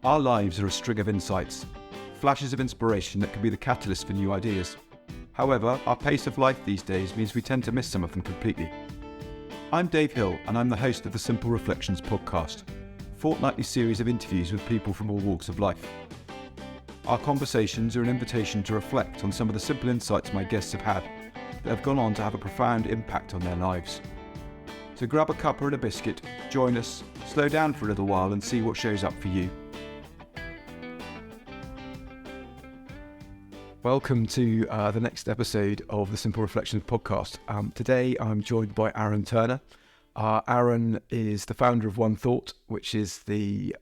Our lives are a string of insights, flashes of inspiration that can be the catalyst for new ideas. However, our pace of life these days means we tend to miss some of them completely. I'm Dave Hill, and I'm the host of the Simple Reflections podcast, a fortnightly series of interviews with people from all walks of life. Our conversations are an invitation to reflect on some of the simple insights my guests have had that have gone on to have a profound impact on their lives. So grab a cuppa and a biscuit, join us, slow down for a little while and see what shows up for you. Welcome to the next episode of the Simple Reflections podcast. Today I'm joined by Aaron Turner. Aaron is the founder of One Thought, which is the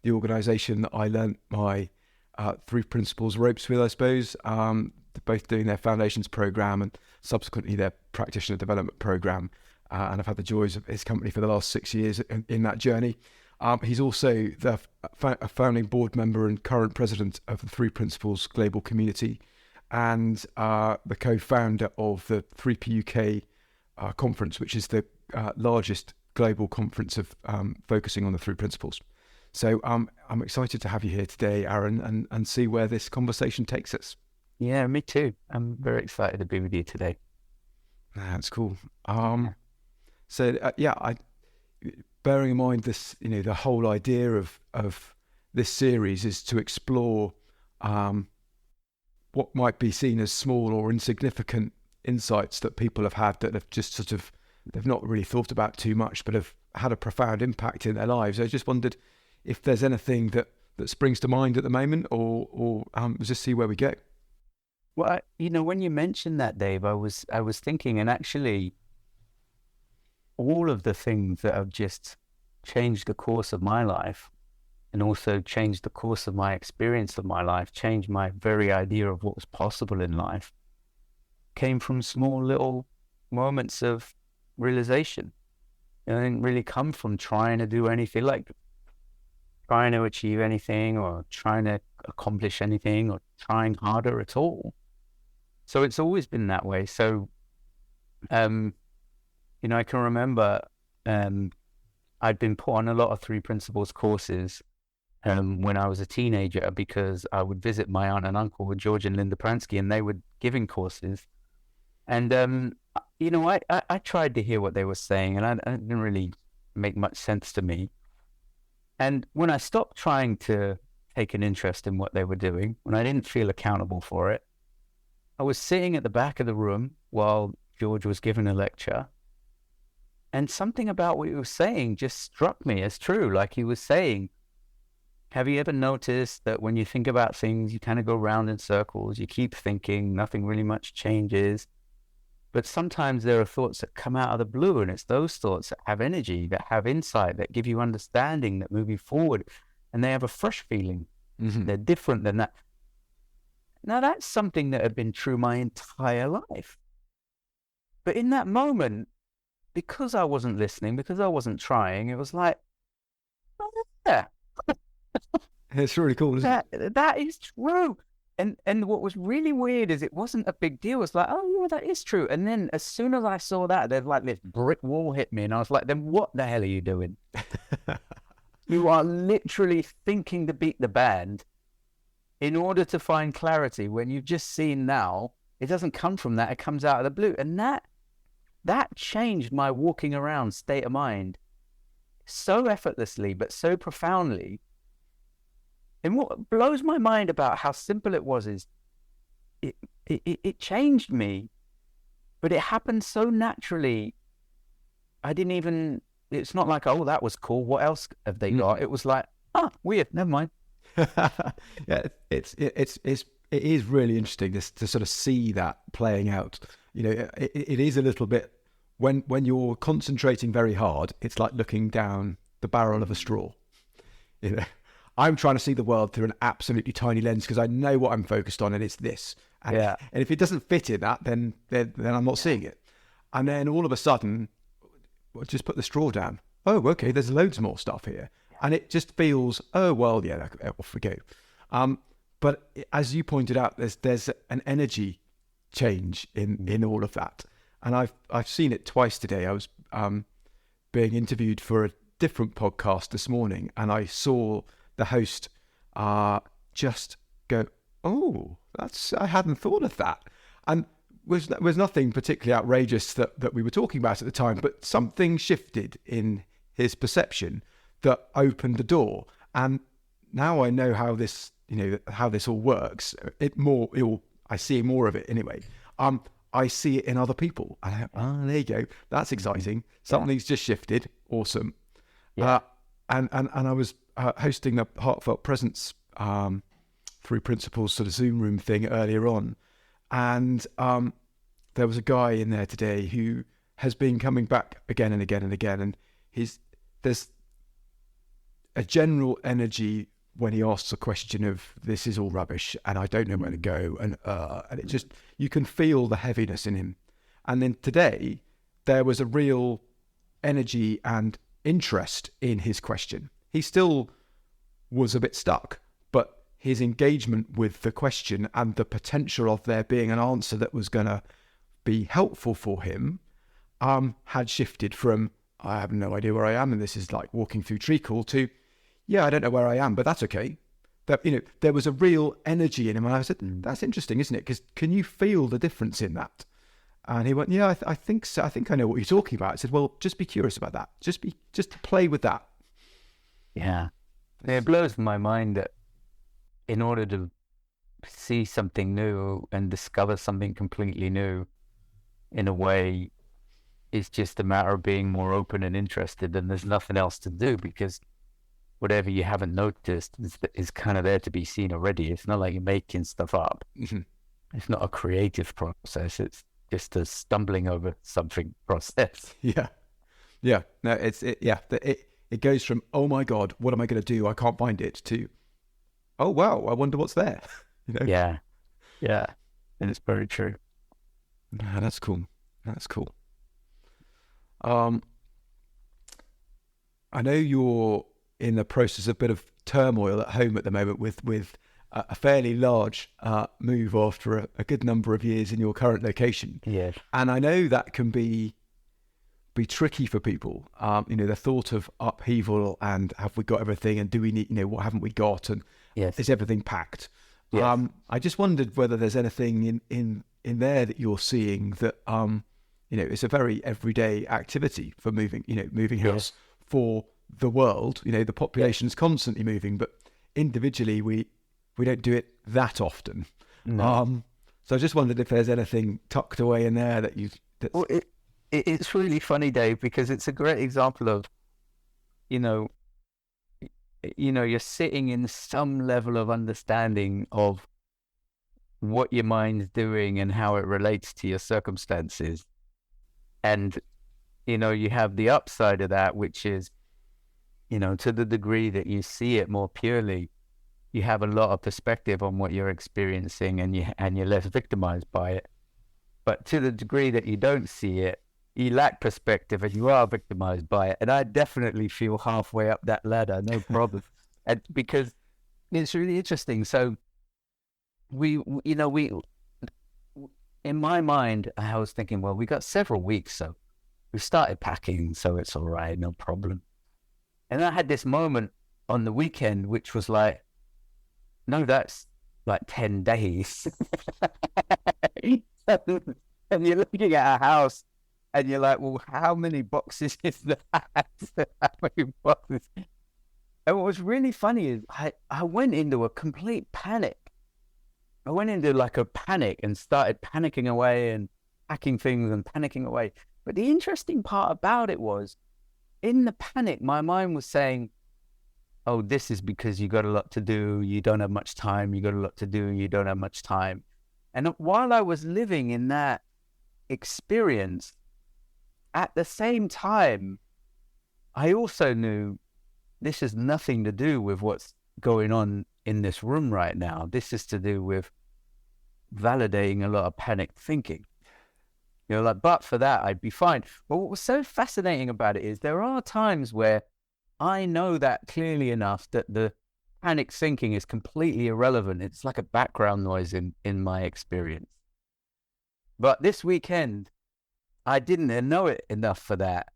organisation that I learnt my three principles ropes with, I suppose. They're both doing their foundations program and subsequently their practitioner development program. And I've had the joys of his company for the last 6 years in that journey. He's also the founding board member and current president of the Three Principles Global Community and the co-founder of the 3P UK conference, which is the largest global conference of focusing on the three principles. So I'm excited to have you here today, Aaron, and see where this conversation takes us. Yeah, me too. I'm very excited to be with you today. That's cool. Bearing in mind this, the whole idea of this series is to explore what might be seen as small or insignificant insights that people have had that have just they've not really thought about too much, but have had a profound impact in their lives. I just wondered if there's anything that springs to mind at the moment, or just see where we go. Well, when you mentioned that, Dave, I was thinking, and actually, all of the things that have just changed the course of my life and also changed the course of my experience of my life, changed my very idea of what was possible in life, came from small little moments of realization. It didn't really come from trying to do anything, like trying to achieve anything or trying to accomplish anything or trying harder at all. So it's always been that way. So, I can remember I'd been put on a lot of Three Principles courses when I was a teenager because I would visit my aunt and uncle, George and Linda Pransky, and they were giving courses. And, I tried to hear what they were saying, and it didn't really make much sense to me. And when I stopped trying to take an interest in what they were doing, when I didn't feel accountable for it, I was sitting at the back of the room while George was giving a lecture. And something about what he was saying just struck me as true. Like he was saying, have you ever noticed that when you think about things, you kind of go round in circles, you keep thinking, nothing really much changes. But sometimes there are thoughts that come out of the blue, and it's those thoughts that have energy, that have insight, that give you understanding, that move you forward, and they have a fresh feeling. Mm-hmm. They're different than that. Now, that's something that had been true my entire life. But in that moment, because I wasn't listening, because I wasn't trying, it was like, oh, yeah. It's really cool, isn't it? That is true. And what was really weird is it wasn't a big deal. It's like, oh, yeah, that is true. And then as soon as I saw that, there's like this brick wall hit me. And I was like, then what the hell are you doing? You are literally thinking to beat the band in order to find clarity when you've just seen now. It doesn't come from that. It comes out of the blue. And that changed my walking around state of mind so effortlessly, but so profoundly. And what blows my mind about how simple it was is it changed me, but it happened so naturally. It's not like, oh, that was cool, what else have they got? It was like, weird, never mind. Yeah, it is really interesting to sort of see that playing out. It is a little bit, when you're concentrating very hard, it's like looking down the barrel of a straw. I'm trying to see the world through an absolutely tiny lens because I know what I'm focused on, and it's this. And if it doesn't fit in that, then I'm not seeing it. And then all of a sudden, just put the straw down. Oh, okay, there's loads more stuff here. And it just feels, oh, well, yeah, off we go. But as you pointed out, there's an energy change in all of that. And I've seen it twice today. I was being interviewed for a different podcast this morning, and I saw the host just go, oh, I hadn't thought of that. And was nothing particularly outrageous that we were talking about at the time, but something shifted in his perception that opened the door. And now I know how this all works. I see more of it anyway. I see it in other people. There you go. That's exciting. Something's just shifted. Awesome. Yeah. And I was hosting the Heartfelt Presence through Principles sort of Zoom room thing earlier on. And there was a guy in there today who has been coming back again and again and again. And there's a general energy when he asks a question of, this is all rubbish and I don't know where to go. And it just, you can feel the heaviness in him. And then today there was a real energy and interest in his question. He still was a bit stuck, but his engagement with the question and the potential of there being an answer that was going to be helpful for him had shifted from, I have no idea where I am and this is like walking through treacle, to, yeah, I don't know where I am, but that's okay. That, there was a real energy in him. And I said, that's interesting, isn't it? Because can you feel the difference in that? And he went, yeah, I think so. I think I know what you're talking about. I said, well, just be curious about that. Just play with that. Yeah. It blows my mind that in order to see something new and discover something completely new, in a way, it's just a matter of being more open and interested, and there's nothing else to do, because whatever you haven't noticed is kind of there to be seen already. It's not like you're making stuff up. Mm-hmm. It's not a creative process. It's just a stumbling over something process. Yeah. No, it goes from, oh my God, what am I going to do? I can't find it, to, oh wow, I wonder what's there. Yeah. And it's very true. No, that's cool. I know you're in the process of a bit of turmoil at home at the moment with a fairly large move after a good number of years in your current location. Yes. And I know that can be tricky for people. The thought of upheaval and have we got everything, and do we need, what haven't we got, and yes, is everything packed? Yes. I just wondered whether there's anything in there that you're seeing that it's a very everyday activity for moving house for the world. The population's constantly moving, but individually we don't do it that often. No. So I just wondered if there's anything tucked away in there that you. Well, it's really funny, Dave, because it's a great example of, you're sitting in some level of understanding of what your mind's doing and how it relates to your circumstances. And, you have the upside of that, which is, to the degree that you see it more purely, you have a lot of perspective on what you're experiencing, and you're less victimized by it. But to the degree that you don't see it, you lack perspective and you are victimized by it. And I definitely feel halfway up that ladder, no problem. And because it's really interesting. So we, in my mind, I was thinking, well, we got several weeks, so we started packing, so it's all right, no problem. And I had this moment on the weekend, which was like, no, that's like 10 days. And you're looking at a house and you're like, well, how many boxes is that? How many boxes? And what was really funny is I went into a complete panic. I went into like a panic and started panicking away and packing things and panicking away. But the interesting part about it was, in the panic, my mind was saying, oh, this is because you got a lot to do. You don't have much time. You got a lot to do. You don't have much time. And while I was living in that experience, at the same time, I also knew this has nothing to do with what's going on in this room right now. This is to do with validating a lot of panicked thinking. But for that, I'd be fine. But what was so fascinating about it is there are times where I know that clearly enough that the panic thinking is completely irrelevant. It's like a background noise in my experience. But this weekend, I didn't know it enough for that.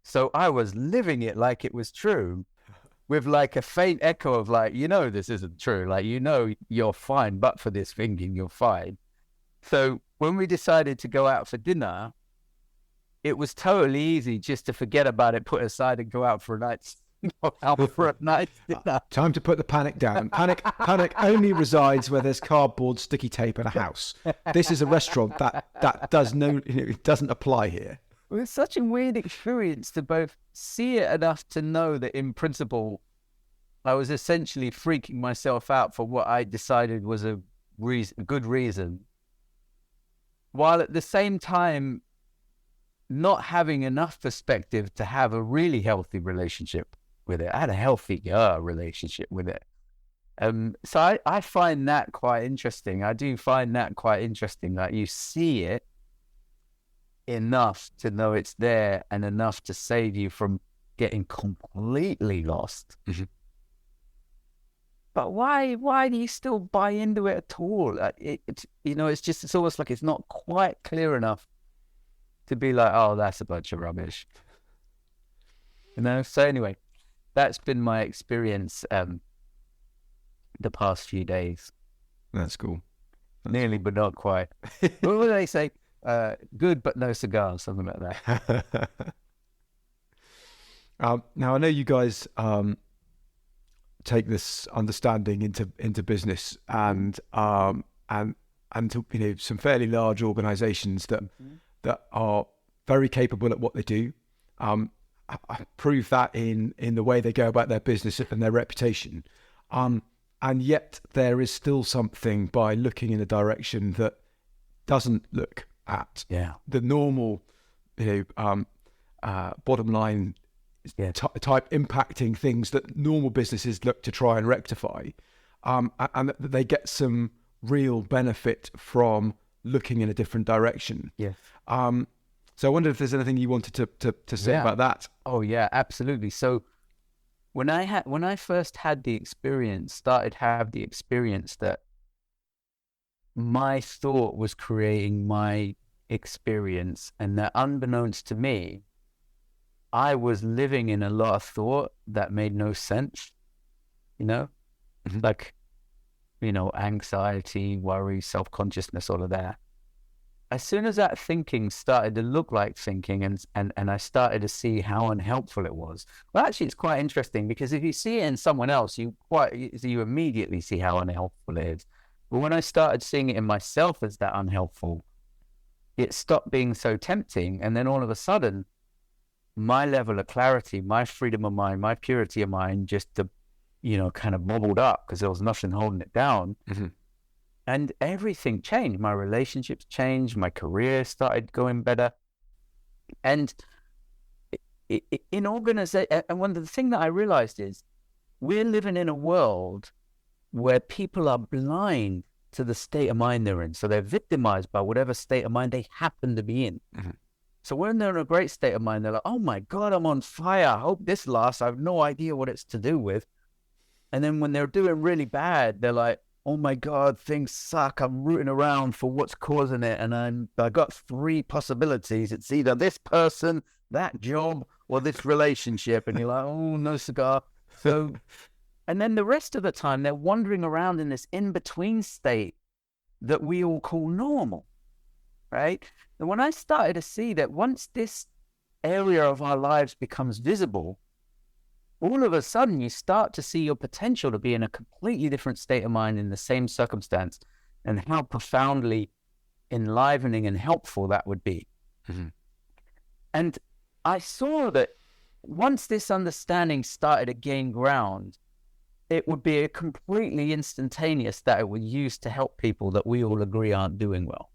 So I was living it like it was true. with like a faint echo of like, this isn't true. Like, you're fine, but for this thinking, you're fine. So when we decided to go out for dinner, it was totally easy just to forget about it, put aside, and go out for a night's dinner. Time to put the panic down. Panic only resides where there's cardboard, sticky tape, and a house. This is a restaurant that it doesn't apply here. It was such a weird experience to both see it enough to know that in principle, I was essentially freaking myself out for what I decided was a good reason, while at the same time not having enough perspective to have a really healthy relationship with it. I had a healthy relationship with it. So I find that quite interesting. I do find that quite interesting, that you see it enough to know it's there and enough to save you from getting completely lost. Mm-hmm. But why do you still buy into it at all? It's almost like it's not quite clear enough to be like, oh, that's a bunch of rubbish. So anyway, that's been my experience the past few days. That's cool. Nearly, but not quite. What do they say? Good, but no cigars, something like that. Now, I know you guys take this understanding into business and to, some fairly large organisations that are very capable at what they do. I prove that in the way they go about their business and their reputation. And yet there is still something by looking in a direction that doesn't look at the normal, bottom line type impacting things that normal businesses look to try and rectify. And that they get some real benefit from looking in a different direction. Yeah. So I wonder if there's anything you wanted to say about that. Oh yeah, absolutely. So when I first had the experience that my thought was creating my experience, and that unbeknownst to me, I was living in a lot of thought that made no sense, Mm-hmm. like, anxiety, worry, self-consciousness, all of that. As soon as that thinking started to look like thinking and I started to see how unhelpful it was. Well, actually, it's quite interesting, because if you see it in someone else, you immediately see how unhelpful it is. But when I started seeing it in myself as that unhelpful, it stopped being so tempting. And then all of a sudden, my level of clarity, my freedom of mind, my purity of mind just, kind of bubbled up, because there was nothing holding it down. Mm-hmm. And everything changed. My relationships changed. My career started going better. And in organization, and one of the things that I realized is we're living in a world where people are blind to the state of mind they're in. So they're victimized by whatever state of mind they happen to be in. Mm-hmm. So when they're in a great state of mind, they're like, oh my God, I'm on fire. I hope this lasts. I have no idea what it's to do with. And then when they're doing really bad, they're like, oh my God, things suck. I'm rooting around for what's causing it. And I got 3 possibilities. It's either this person, that job, or this relationship. And you're like, oh, no cigar. So, and then the rest of the time, they're wandering around in this in-between state that we all call normal, right? And when I started to see that once this area of our lives becomes visible, all of a sudden you start to see your potential to be in a completely different state of mind in the same circumstance, and how profoundly enlivening and helpful that would be. Mm-hmm. And I saw that once this understanding started to gain ground, it would be a completely instantaneous that it would use to help people that we all agree aren't doing well,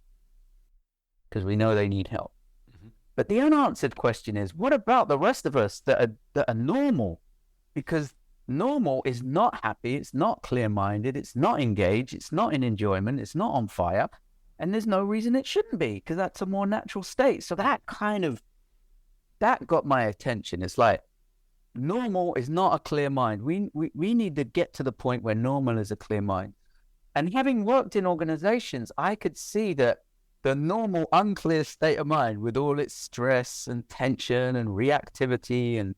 because we know they need help. Mm-hmm. But the unanswered question is, what about the rest of us that are normal? Because normal is not happy, it's not clear-minded, it's not engaged, it's not in enjoyment, it's not on fire, and there's no reason it shouldn't be, because that's a more natural state. So that got my attention. It's like, normal is not a clear mind. We need to get to the point where normal is a clear mind. And having worked in organizations, I could see that the normal unclear state of mind, with all its stress and tension and reactivity and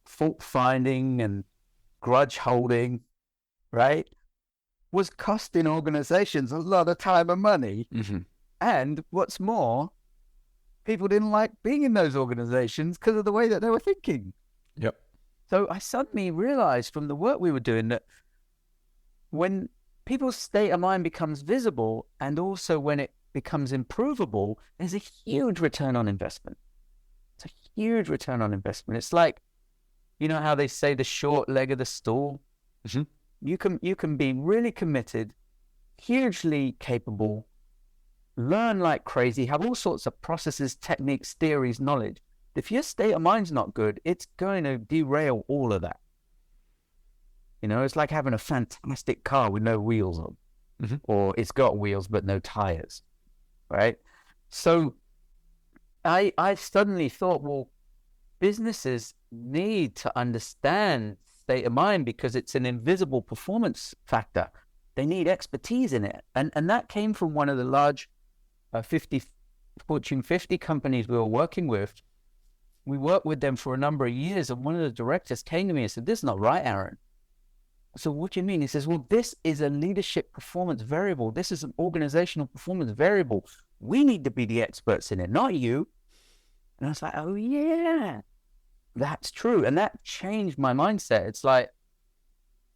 fault finding and grudge holding, right, was costing organizations a lot of time and money. Mm-hmm. And what's more, people didn't like being in those organizations because of the way that they were thinking. Yep. So I suddenly realized from the work we were doing that when people's state of mind becomes visible, and also when it becomes improvable, there's a huge return on investment. It's a huge return on investment. It's like, you know how they say the short leg of the stool? Mm-hmm. You can be really committed, hugely capable, learn like crazy, have all sorts of processes, techniques, theories, knowledge. If your state of mind's not good, it's going to derail all of that. You know, it's like having a fantastic car with no wheels on, mm-hmm. or it's got wheels but no tires, right? So I suddenly thought, well, businesses need to understand state of mind because it's an invisible performance factor. They need expertise in it. And that came from one of the large Fortune 50 companies we were working with. We worked with them for a number of years, and one of the directors came to me and said, "This is not right, Aaron." So what do you mean? He says, "Well, this is a leadership performance variable. This is an organizational performance variable. We need to be the experts in it, not you." And I was like, oh, yeah, that's true. And that changed my mindset. It's like,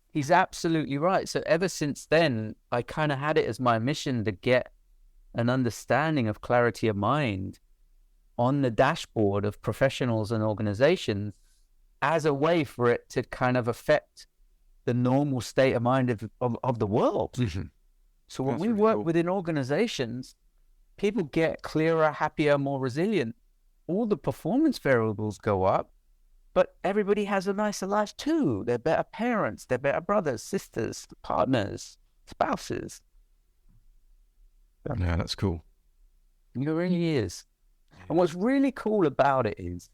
he's absolutely right. So ever since then, I kind of had it as my mission to get an understanding of clarity of mind on the dashboard of professionals and organizations as a way for it to kind of affect the normal state of mind of the world. Mm-hmm. So when That's we really work cool. within organizations, people get clearer, happier, more resilient. All the performance variables go up, but everybody has a nicer life too. They're better parents, they're better brothers, sisters, partners, spouses. Yeah, that's cool. It really is. And what's really cool about it is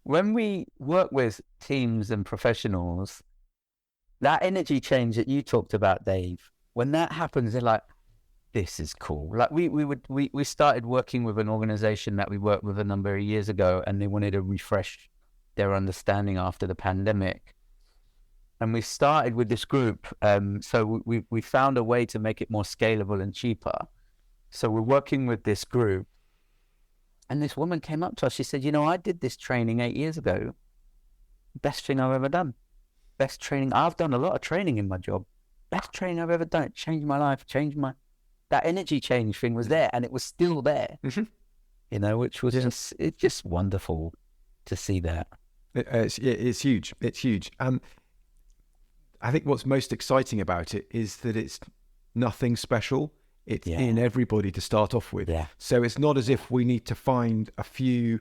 when we work with teams and professionals, that energy change that you talked about, Dave, when that happens, they're like, this is cool. Like we started working with an organization that we worked with a number of years ago, and they wanted to refresh their understanding after the pandemic. And we started with this group. So we found a way to make it more scalable and cheaper. So we're working with this group. And this woman came up to us. She said, I did this training 8 years ago. Best thing I've ever done. Best training. I've done a lot of training in my job. Best training I've ever done. It changed my life, that energy change thing was there, and it was still there, mm-hmm. Which was just wonderful to see that. It's huge. It's huge. I think what's most exciting about it is that it's nothing special. It's in everybody to start off with. Yeah. So it's not as if we need to find a few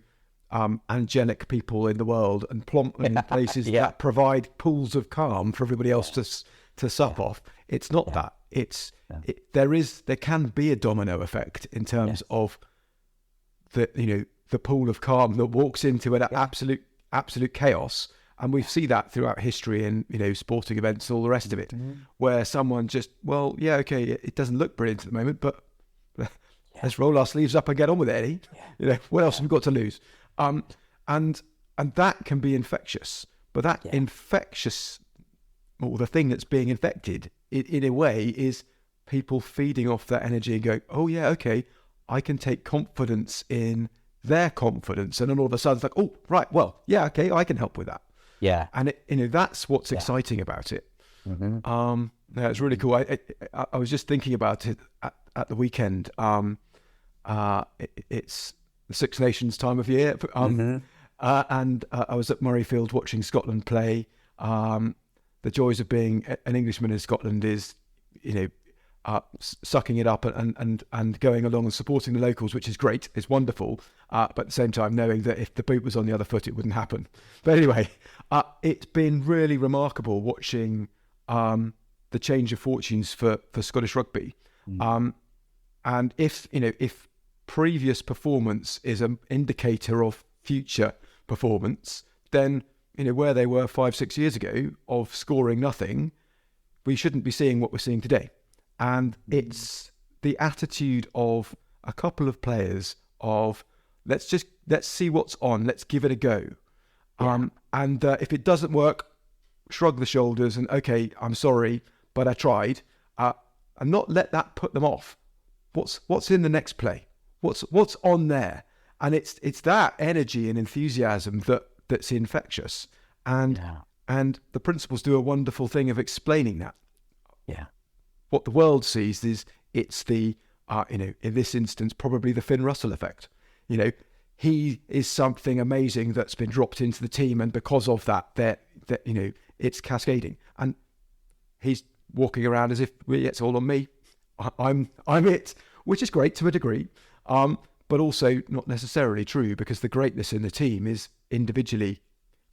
angelic people in the world and plump them in places that provide pools of calm for everybody else to sup off. It's not that. There can be a domino effect in terms of the pool of calm that walks into an absolute chaos, and we see that throughout history and sporting events and all the rest of it, where someone just it doesn't look brilliant at the moment, but let's roll our sleeves up and get on with it, Eddie. What else have we got to lose? And that can be infectious, but that infectious, or the thing that's being infected, in a way, is people feeding off that energy and going, oh yeah, okay, I can take confidence in their confidence, and then all of a sudden it's like, oh right, well, yeah, okay, I can help with that. Yeah, and that's what's exciting about it. Mm-hmm. It's really cool. I was just thinking about it at the weekend. It's the Six Nations time of year, and I was at Murrayfield watching Scotland play. The joys of being an Englishman in Scotland is, sucking it up and going along and supporting the locals, which is great. It's wonderful. But at the same time, knowing that if the boot was on the other foot, it wouldn't happen. But anyway, it's been really remarkable watching the change of fortunes for Scottish rugby. And if previous performance is an indicator of future performance, then where they were 5-6 years ago of scoring nothing, we shouldn't be seeing what we're seeing today. And it's the attitude of a couple of players of let's see what's on, let's give it a go. And if it doesn't work, shrug the shoulders and, okay, I'm sorry, but I tried, and not let that put them off. What's in the next play? What's on there? And it's that energy and enthusiasm that's infectious. And the principles do a wonderful thing of explaining that. Yeah. What the world sees is it's the in this instance probably the Finn Russell effect. He is something amazing that's been dropped into the team, and because of that it's cascading, and he's walking around as if it's all on me. I'm it, which is great to a degree, but also not necessarily true, because the greatness in the team is individually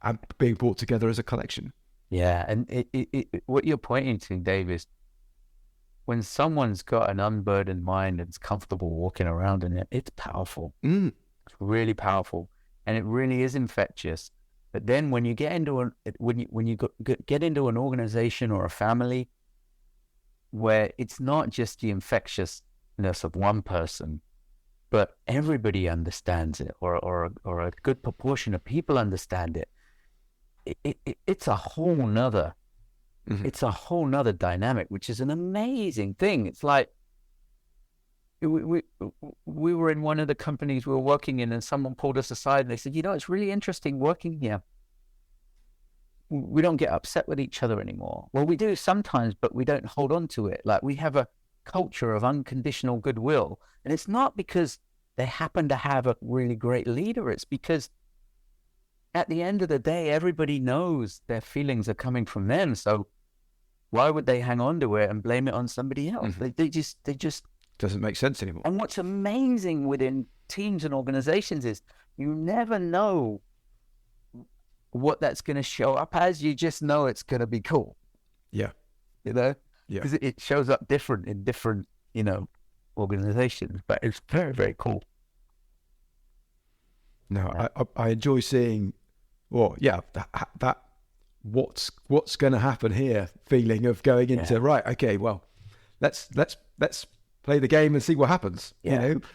and being brought together as a collection. Yeah, and what you're pointing to, Dave, is when someone's got an unburdened mind and is comfortable walking around in it, it's powerful. It's really powerful, and it really is infectious. But then when you get into get into an organization or a family where it's not just the infectiousness of one person, but everybody understands it, or a good proportion of people understand it, it's a whole nother, it's a whole nother dynamic, which is an amazing thing. It's like we were in one of the companies we were working in, and someone pulled us aside and they said, it's really interesting working here. We don't get upset with each other anymore. Well, we do sometimes, but we don't hold on to it. Like, we have a culture of unconditional goodwill. And it's not because they happen to have a really great leader. It's because at the end of the day, everybody knows their feelings are coming from them. So why would they hang on to it and blame it on somebody else? They just doesn't make sense anymore. And what's amazing within teams and organizations is you never know what that's going to show up as. You just know it's going to be cool. Yeah. Because it shows up different in different, organizations, but it's very, very cool. No, I enjoy seeing, that what's going to happen here feeling of going into, right, okay, well, let's play the game and see what happens, and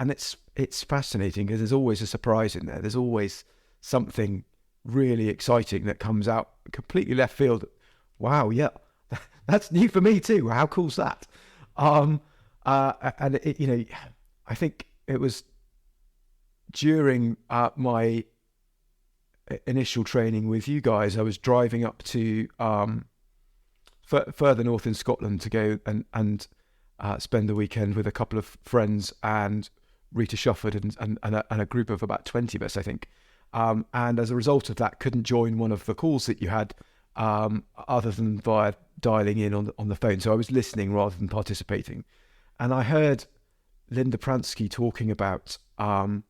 it's fascinating because there's always a surprise in there. There's always something really exciting that comes out completely left field. Wow, yeah, that's new for me too. How cool's that? And I think it was during my initial training with you guys, I was driving up to further north in Scotland to go and spend the weekend with a couple of friends and Rita Shufford and a group of about 20 of us, I think. And as a result of that, couldn't join one of the calls that you had other than via dialing in on the phone. So I was listening rather than participating. And I heard Linda Pransky talking about at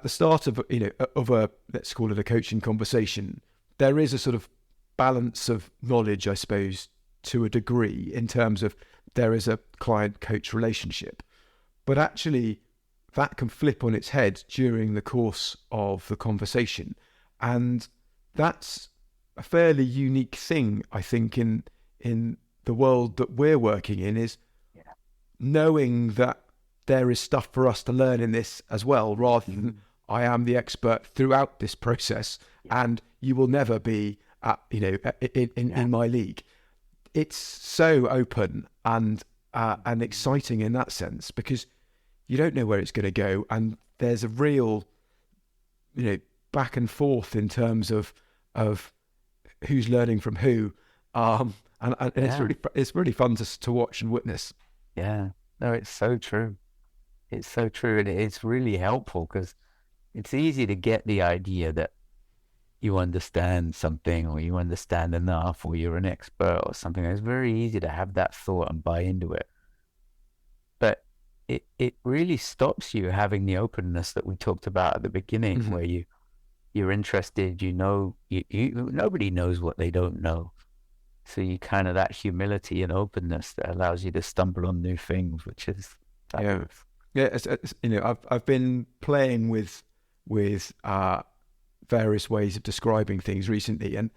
the start of a, let's call it a coaching conversation, there is a sort of balance of knowledge, I suppose, to a degree, in terms of there is a client-coach relationship. But actually, that can flip on its head during the course of the conversation. And that's a fairly unique thing, I think, in the world that we're working in, is knowing that there is stuff for us to learn in this as well, rather than I am the expert throughout this process and you will never be in my league. It's so open and exciting in that sense, because you don't know where it's going to go, and there's a real back and forth in terms of who's learning from who, and it's really fun to watch and witness. No, it's so true. It's so true, and it's really helpful, because it's easy to get the idea that you understand something, or you understand enough, or you're an expert or something. It's very easy to have that thought and buy into it. But it really stops you having the openness that we talked about at the beginning, where you're interested, nobody knows what they don't know. So you kind of that humility and openness that allows you to stumble on new things, which is fabulous. I've been playing with various ways of describing things recently, and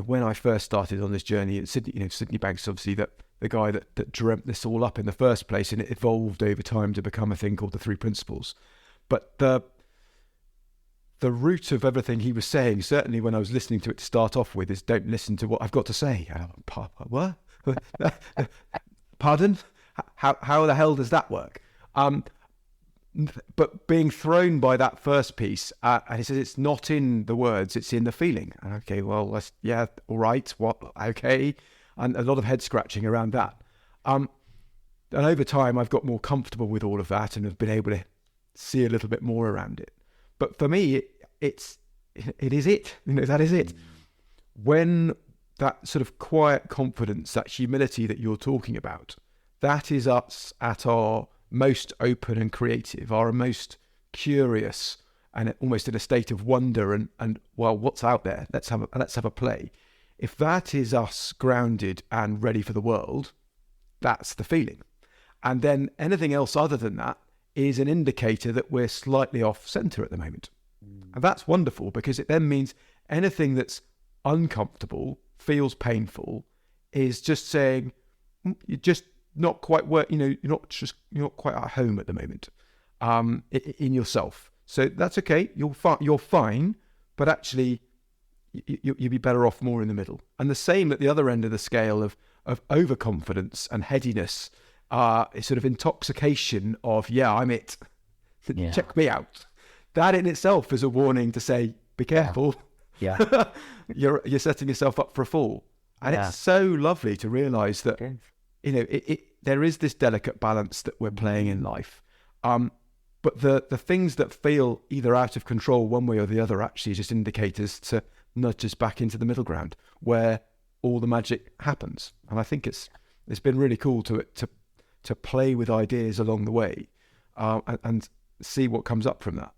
when I first started on this journey at Sydney Banks, obviously the guy that dreamt this all up in the first place, and it evolved over time to become a thing called the 3 Principles. But the root of everything he was saying, certainly when I was listening to it to start off with, is don't listen to what I've got to say. What? Pardon? How the hell does that work? But being thrown by that first piece, and he says it's not in the words, it's in the feeling. Okay, well, all right, what? Okay, and a lot of head scratching around that. And over time, I've got more comfortable with all of that and have been able to see a little bit more around it. But for me, it is it. That is it. When that sort of quiet confidence, that humility that you're talking about, that is us at our most open and creative, our most curious, and almost in a state of wonder and well, what's out there? Let's have a play. If that is us grounded and ready for the world, that's the feeling. And then anything else other than that is an indicator that we're slightly off center at the moment. And that's wonderful, because it then means anything that's uncomfortable, feels painful, is just saying you're just not quite you're not quite at home at the moment in yourself. So that's okay. You're fine, but actually you'd be better off more in the middle. And the same at the other end of the scale of overconfidence and headiness, sort of intoxication of, I'm it. Yeah. Check me out. That in itself is a warning to say, be careful. Yeah. You're setting yourself up for a fall. And it's so lovely to realize that, there is this delicate balance that we're playing in life. But the things that feel either out of control one way or the other actually just indicators to nudge us back into the middle ground where all the magic happens. And I think it's been really cool to play with ideas along the way, and see what comes up from that.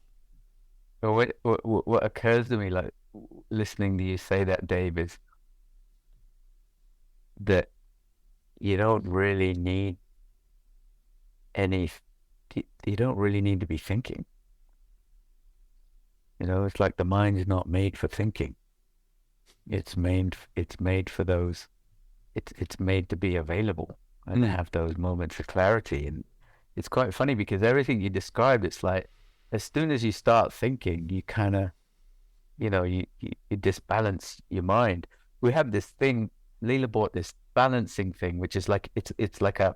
Well, what occurs to me, like listening to you say that, Dave, is that you don't really need you don't really need to be thinking. It's like the mind's not made for thinking. It's made for those. It's made to be available and have those moments of clarity. And it's quite funny because everything you described, it's like as soon as you start thinking, you kind of, you disbalance your mind. We have this thing. Leela bought this balancing thing, which is like it's like a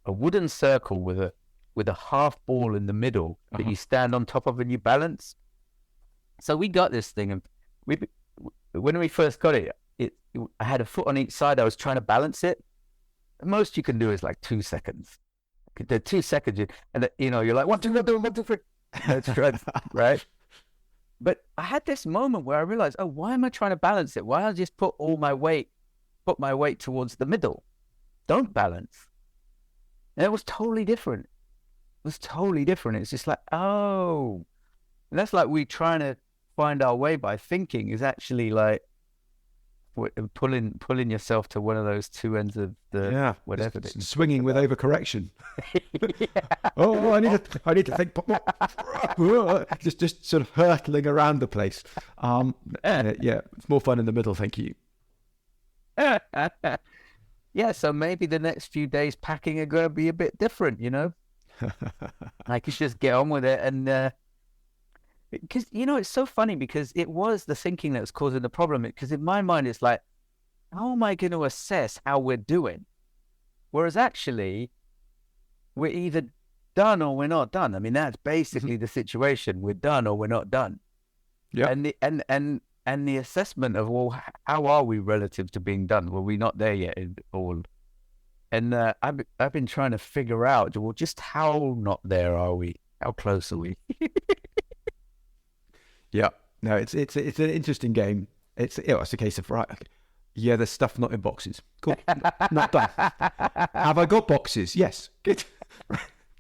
wooden circle with a half ball in the middle that you stand on top of and you balance. So we got this thing, and when we first got it, I had a foot on each side. I was trying to balance it. The most you can do is like 2 seconds. The 2 seconds, and you're like 1, 2, 3. That's right. But I had this moment where I realized, why am I trying to balance it? Why don't I just put my weight towards the middle? Don't balance. And it was totally different. It's just like, and that's like we trying to find our way by thinking is actually like pulling yourself to one of those two ends of the whatever. Swinging with overcorrection. I need to think. just sort of hurtling around the place. It's more fun in the middle. Thank you. So maybe the next few days packing are going to be a bit different, I could just get on with it. And because it's so funny because it was the thinking that was causing the problem, because in my mind it's like, how am I going to assess how we're doing? Whereas actually we're either done or we're not done. I mean, that's basically the situation. We're done or we're not done. Yeah. And the assessment of, well, how are we relative to being done? Well, we're not there yet at all. And I've been trying to figure out, well, just how not there are we? How close are we? Yeah. No, it's an interesting game. It's a case of, right, yeah, there's stuff not in boxes. Cool. Not done. Have I got boxes? Yes. Good.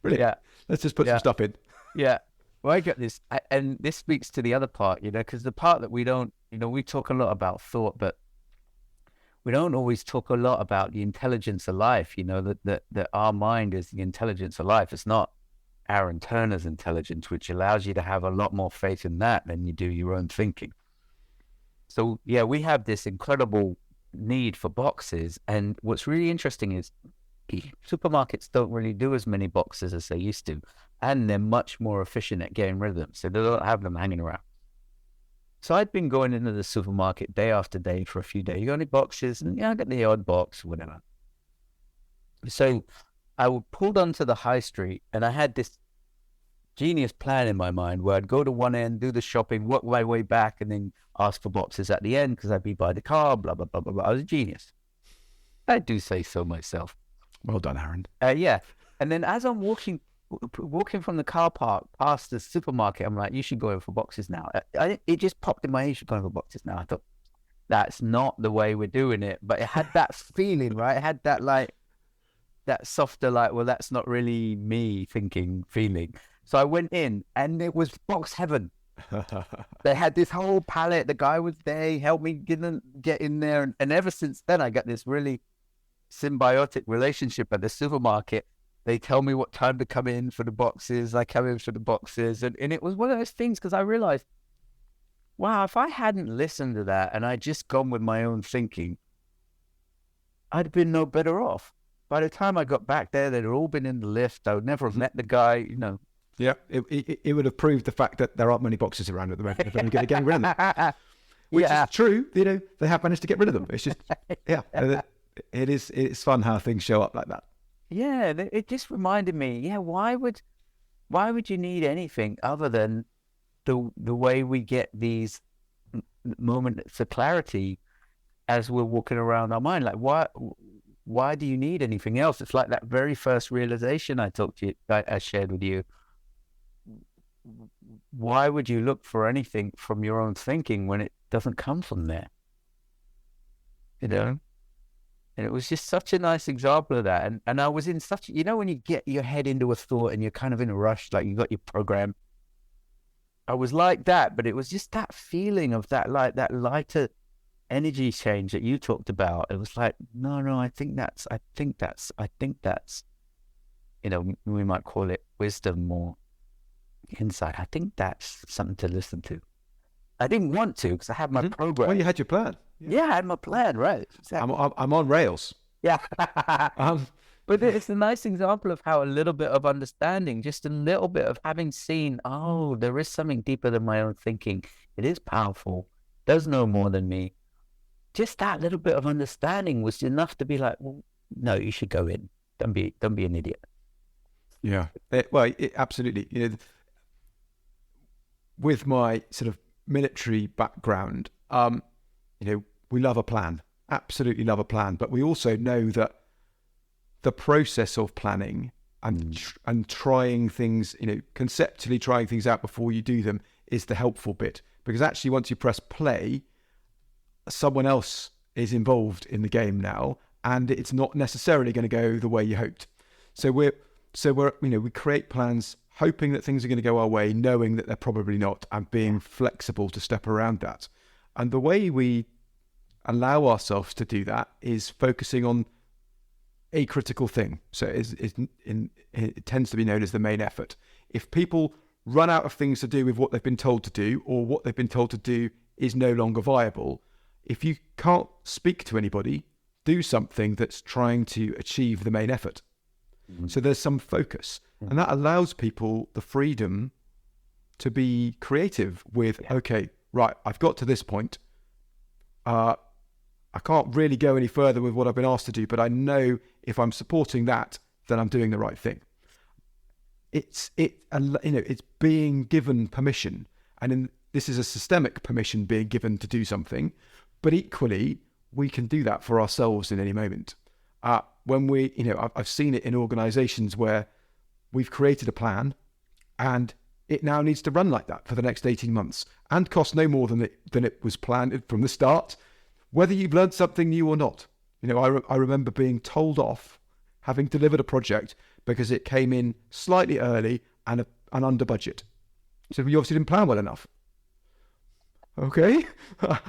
Brilliant. Yeah. Let's just put some stuff in. Yeah. Well, I get this, and this speaks to the other part, because the part that we don't, we talk a lot about thought, but we don't always talk a lot about the intelligence of life, that our mind is the intelligence of life. It's not Aaron Turner's intelligence, which allows you to have a lot more faith in that than you do your own thinking. So, yeah, we have this incredible need for boxes. And what's really interesting is supermarkets don't really do as many boxes as they used to. and they're much more efficient at getting rid of them. So they don't have them hanging around. So I'd been going into the supermarket day after day for a few days. You got any boxes? And yeah, I got the odd box, whatever. So I pulled onto the high street, and I had this genius plan in my mind where I'd go to one end, do the shopping, work my way back, and then ask for boxes at the end because I'd be by the car, blah, blah, blah, blah, blah. I was a genius. I do say so myself. Well done, Aaron. Yeah. And then as I'm walking from the car park past the supermarket, I'm like, you should go in for boxes now. It just popped in my head, you should go in for boxes now. I thought, that's not the way we're doing it. But it had that feeling, right? It had that that softer, well, that's not really me feeling. So I went in, and it was box heaven. They had this whole palette. The guy was there. He helped me get in there. And ever since then, I got this really symbiotic relationship at the supermarket. They tell me what time to come in for the boxes. I come in for the boxes. And it was one of those things because I realized, wow, if I hadn't listened to that and I'd just gone with my own thinking, I'd been no better off. By the time I got back there, they'd all been in the lift. I would never have met the guy, Yeah, it would have proved the fact that there aren't many boxes around at the moment. They're going to get rid of them. Which is true. They have managed to get rid of them. It's just, it's fun how things show up like that. Yeah, it just reminded me, why would you need anything other than the way we get these moments of clarity as we're walking around our mind? Like, why do you need anything else? It's like that very first realization I shared with you. Why would you look for anything from your own thinking when it doesn't come from there? And it was just such a nice example of that. And I was in such, when you get your head into a thought and you're kind of in a rush, like you got your program. I was like that, but it was just that feeling of that lighter energy change that you talked about. It was like, no, I think that's, we might call it wisdom or insight. I think that's something to listen to. I didn't want to because I had my program. Well, you had your plan. Yeah, I had my plan, right? Exactly. I'm on rails. Yeah. But it's a nice example of how a little bit of understanding, just a little bit of having seen, there is something deeper than my own thinking. It is powerful. Does know more than me. Just that little bit of understanding was enough to be like, well, no, you should go in. Don't be an idiot. Yeah. Absolutely. With my sort of military background, we love a plan. Absolutely love a plan. But we also know that the process of planning and trying things, conceptually trying things out before you do them is the helpful bit. Because actually, once you press play, someone else is involved in the game now, and it's not necessarily going to go the way you hoped. So we create plans hoping that things are going to go our way, knowing that they're probably not, and being flexible to step around that. And the way we allow ourselves to do that is focusing on a critical thing. So it tends to be known as the main effort. If people run out of things to do with what they've been told to do, or what they've been told to do is no longer viable, if you can't speak to anybody, do something that's trying to achieve the main effort. Mm-hmm. So there's some focus, and that allows people the freedom to be creative with, okay, right, I've got to this point. I can't really go any further with what I've been asked to do, but I know if I'm supporting that, then I'm doing the right thing. It's being given permission, and this is a systemic permission being given to do something, but equally we can do that for ourselves in any moment. When I've seen it in organisations where we've created a plan, and it now needs to run like that for the next 18 months and cost no more than it was planned from the start, whether you've learned something new or not. I remember being told off having delivered a project because it came in slightly early and under budget. So you obviously didn't plan well enough. Okay,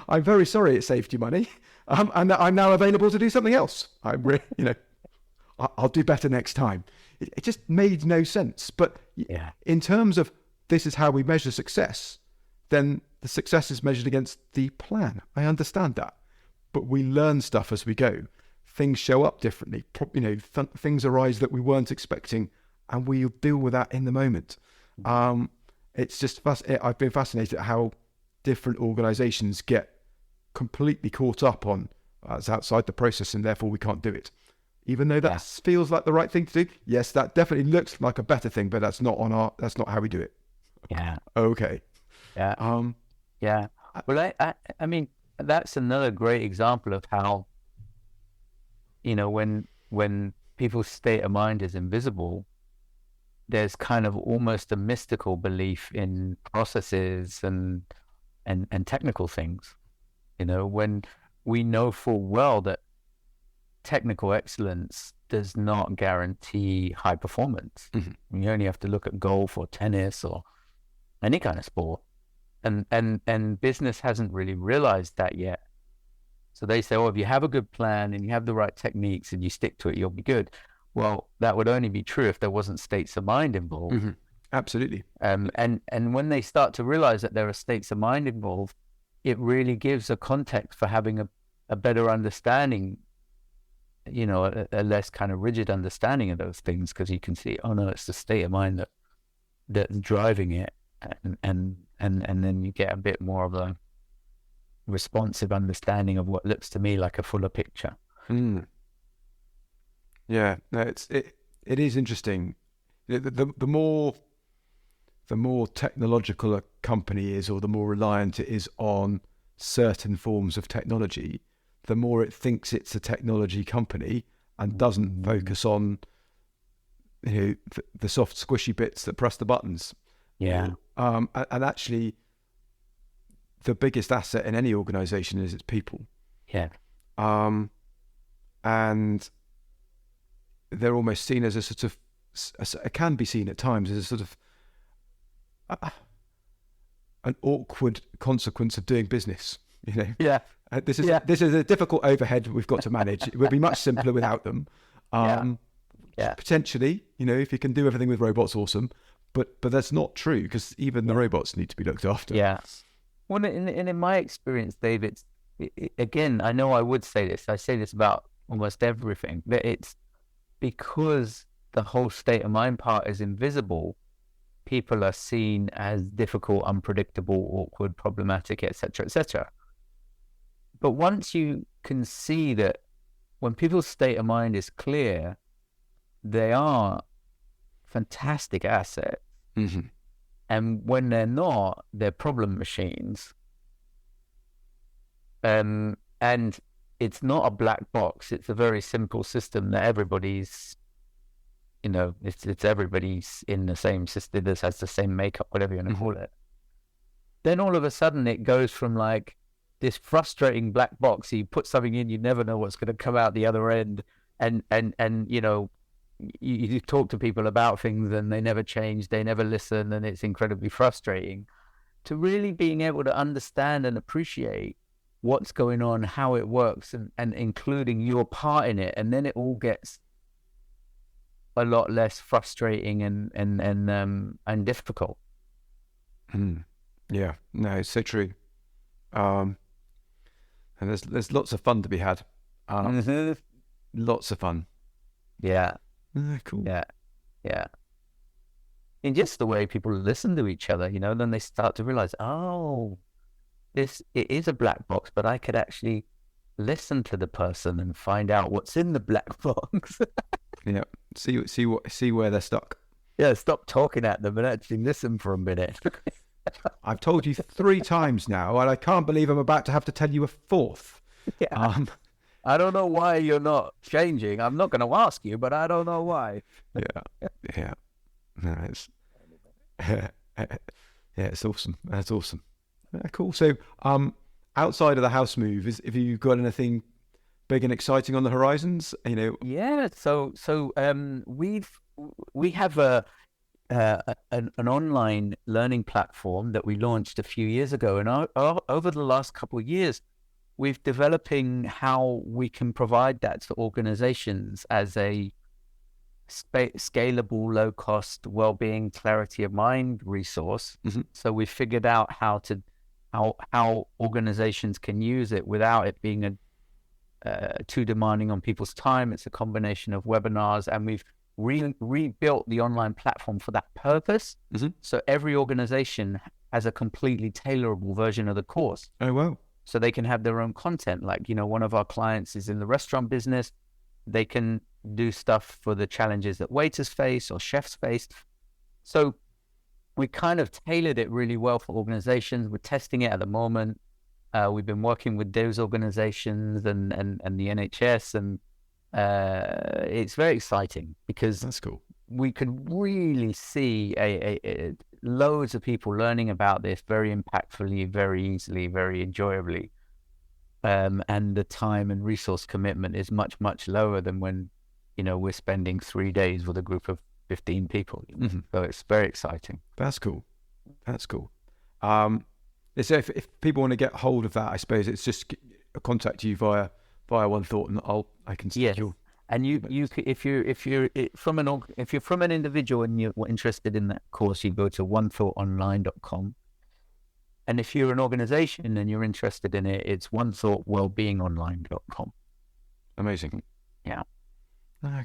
I'm very sorry it saved you money, and I'm now available to do something else. I'll do better next time. It just made no sense. But in terms of this is how we measure success, then the success is measured against the plan. I understand that. But we learn stuff as we go. Things show up differently. Things arise that we weren't expecting, and we'll deal with that in the moment. It's just I've been fascinated at how different organisations get completely caught up on it's outside the process and therefore we can't do it, even though that feels like the right thing to do. Yes, that definitely looks like a better thing, but that's not how we do it. Yeah. Okay. Yeah. Yeah. Well, I mean, that's another great example of how, when people's state of mind is invisible, there's kind of almost a mystical belief in processes and technical things. When we know full well that technical excellence does not guarantee high performance. Mm-hmm. You only have to look at golf or tennis or any kind of sport. And business hasn't really realized that yet. So they say, if you have a good plan and you have the right techniques and you stick to it, you'll be good. Well, that would only be true if there wasn't states of mind involved. Mm-hmm. Absolutely. And when they start to realize that there are states of mind involved, it really gives a context for having a better understanding, a less kind of rigid understanding of those things, because you can see, it's the state of mind that's driving it. And then you get a bit more of a responsive understanding of what looks to me like a fuller picture. Yeah, no, it is interesting. The more technological a company is, or the more reliant it is on certain forms of technology, the more it thinks it's a technology company and doesn't focus on the soft squishy bits that press the buttons. Yeah. And actually, the biggest asset in any organization is its people. Yeah. And they're almost seen as a sort of, it can be seen at times as a sort of an awkward consequence of doing business. Yeah. This is a difficult overhead we've got to manage. It would be much simpler without them. Potentially, if you can do everything with robots, awesome. But that's not true, because even the robots need to be looked after. Yeah. Well, in my experience, Dave, again, I know I would say this. I say this about almost everything, that it's because the whole state of mind part is invisible. People are seen as difficult, unpredictable, awkward, problematic, etc., etc. But once you can see that when people's state of mind is clear, they are fantastic assets. Mm-hmm. And when they're not, they're problem machines. And it's not a black box. It's a very simple system that everybody's, it's everybody's in the same system that has the same makeup, whatever you want to call it. Then all of a sudden it goes from like this frustrating black box. You put something in, you never know what's going to come out the other end. And you talk to people about things and they never change, they never listen, and it's incredibly frustrating, to really being able to understand and appreciate what's going on, how it works, and including your part in it. And then it all gets a lot less frustrating and difficult. Yeah, no, it's so true. And there's lots of fun to be had. Lots of fun. Yeah. Cool. Yeah. In just the way people listen to each other, then they start to realize, it is a black box, but I could actually listen to the person and find out what's in the black box. Yeah. See where they're stuck. Yeah. Stop talking at them and actually listen for a minute. I've told you 3 times now, and I can't believe I'm about to have to tell you a 4th. Yeah. I don't know why you're not changing. I'm not going to ask you, but I don't know why. Yeah. No, it's awesome. That's awesome. Cool. So, outside of the house move, have you got anything big and exciting on the horizons? Yeah. So we have an online learning platform that we launched a few years ago, and over the last couple of years, we've developing how we can provide that to organizations as a scalable, low-cost, well-being, clarity of mind resource. Mm-hmm. So we figured out how organizations can use it without it being too demanding on people's time. It's a combination of webinars, and we've rebuilt the online platform for that purpose. Mm-hmm. So every organization has a completely tailorable version of the course. Oh, wow. So they can have their own content. Like, one of our clients is in the restaurant business. They can do stuff for the challenges that waiters face or chefs face. So we kind of tailored it really well for organizations. We're testing it at the moment. We've been working with those organizations and the NHS, and it's very exciting because that's cool. We could really see loads of people learning about this very impactfully, very easily, very enjoyably. And the time and resource commitment is much, much lower than when, we're spending 3 days with a group of 15 people. Mm-hmm. So it's very exciting. That's cool. So if people want to get hold of that, I suppose it's just contact you via One Thought, and I can see you. And you if you're from an individual and you're interested in that course, you go to onethoughtonline.com. And if you're an organization and you're interested in it, it's onethoughtwellbeingonline.com. Amazing. Yeah.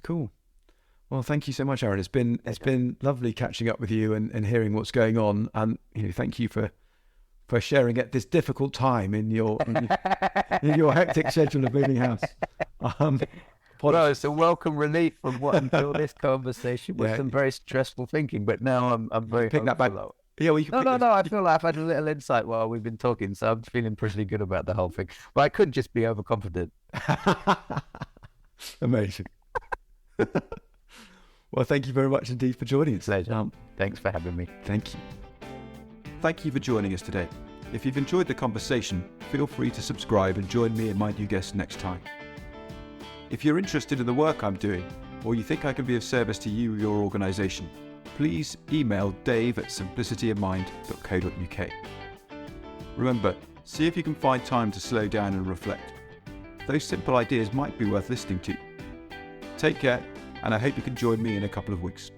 Cool. Well, thank you so much, Aaron. It's been lovely catching up with you and hearing what's going on. And thank you for sharing at this difficult time in your hectic schedule of moving house. Well, it's a welcome relief from what until this conversation was some very stressful thinking. But now I'm very pick that back. Yeah, well, no. I feel like I've had a little insight while we've been talking, so I'm feeling pretty good about the whole thing. But I could just be overconfident. Amazing. Well, thank you very much indeed for joining us. Pleasure. Thanks for having me. Thank you. Thank you for joining us today. If you've enjoyed the conversation, feel free to subscribe and join me and my new guest next time. If you're interested in the work I'm doing, or you think I can be of service to you or your organisation, please email dave@simplicityofmind.co.uk. Remember, see if you can find time to slow down and reflect. Those simple ideas might be worth listening to. Take care, and I hope you can join me in a couple of weeks.